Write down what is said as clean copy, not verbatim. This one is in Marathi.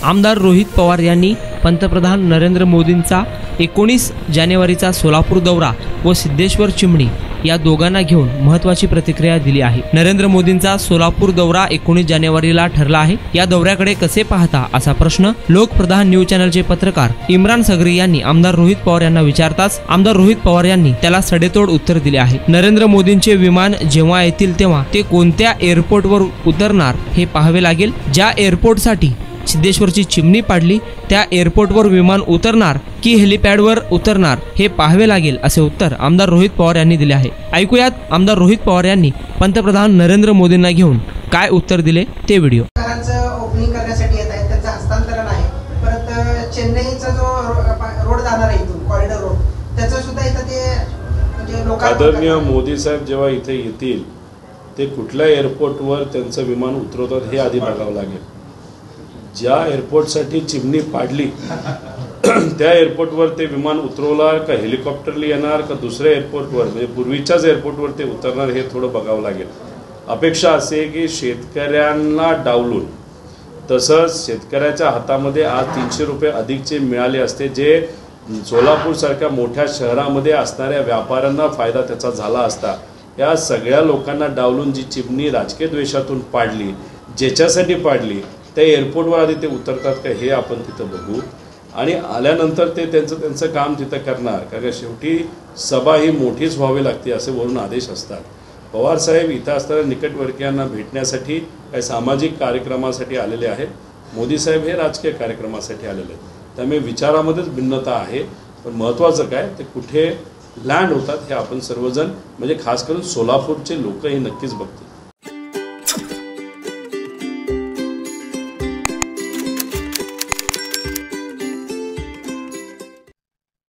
आमदार रोहित पवार यांनी पंतप्रधान नरेंद्र मोदींचा 19 जानेवारीचा सोलापूर दौरा व सिद्धेश्वर चिमणी या दोघांना घेऊन महत्त्वाची प्रतिक्रिया दिली आहे। नरेंद्र मोदींचा सोलापूर दौरा 19 जानेवारीला ठरला आहे। या दौऱ्याकडे कसे पाहता असा प्रश्न लोकप्रधान न्यूज चॅनलचे पत्रकार इम्रान सगरी यांनी आमदार रोहित पवार यांना विचारताच आमदार रोहित पवार यांनी त्याला सडेतोड उत्तर दिले आहे। नरेंद्र मोदींचे विमान जेव्हा येतील तेव्हा ते कोणत्या एअरपोर्टवर उतरणार हे पाहावे लागेल। ज्या एअरपोर्टसाठी सिद्धेश्वरची चिमणी पाडली त्या एअरपोर्टवर विमान उतरणार की हेलिपॅडवर उतरणार हे पाहावे लागेल असे उत्तर आमदार रोहित पवार यांनी दिले आहे। ऐकूयात आमदार रोहित पवार यांनी पंतप्रधान नरेंद्र मोदींना घेऊन काय उत्तर दिले ते व्हिडिओ। ओपनिंग करण्यासाठी येत आहे, त्याचं हस्तांतरण आहे। परत चेन्नईचा जो रोड जाणार आहे इथून कॉरिडॉर रोड त्याचं सुद्धा इथं ते म्हणजे लोकांना आदरणीय मोदी साहेब जेव्हा इथे येतील ते कुठल्या एअरपोर्टवर त्यांचं विमान उतरवतात हे आधी बघावं लागेल। ज्या एअरपोर्टसाठी चिमणी पाडली त्या एअरपोर्टवर ते विमान उतरवणार का हेलिकॉप्टरला येणार का दुसऱ्या एअरपोर्टवर म्हणजे पूर्वीच्याच एअरपोर्टवर ते उतरणार हे थोडं बघावं लागेल। अपेक्षा असे की शेतकऱ्यांना डावलून तसंच शेतकऱ्याच्या हातामध्ये आज 300 रुपये अधिकचे मिळाले असते जे सोलापूरसारख्या मोठ्या शहरामध्ये असणाऱ्या व्यापाऱ्यांना फायदा त्याचा झाला असता। या सगळ्या लोकांना डावलून जी चिमणी राजकीय द्वेषातून पाडली ज्याच्यासाठी पाडली त्या एअरपोर्टवर आधी ते उतरतात का हे आपण तिथं बघू आणि आल्यानंतर ते त्यांचं काम तिथं करणार। कारण शेवटी सभा ही मोठीच व्हावी लागते असे वरून आदेश असतात। पवार साहेब इथं असणाऱ्या निकटवर्गीयांना भेटण्यासाठी काही सामाजिक कार्यक्रमासाठी आलेले आहेत। मोदी साहेब हे राजकीय कार्यक्रमासाठी आलेले आहेत। त्यामुळे विचारामध्येच भिन्नता आहे, पण महत्त्वाचं काय ते कुठे लँड होतात हे आपण सर्वजण म्हणजे खास करून सोलापूरचे लोक हे नक्कीच बघतील।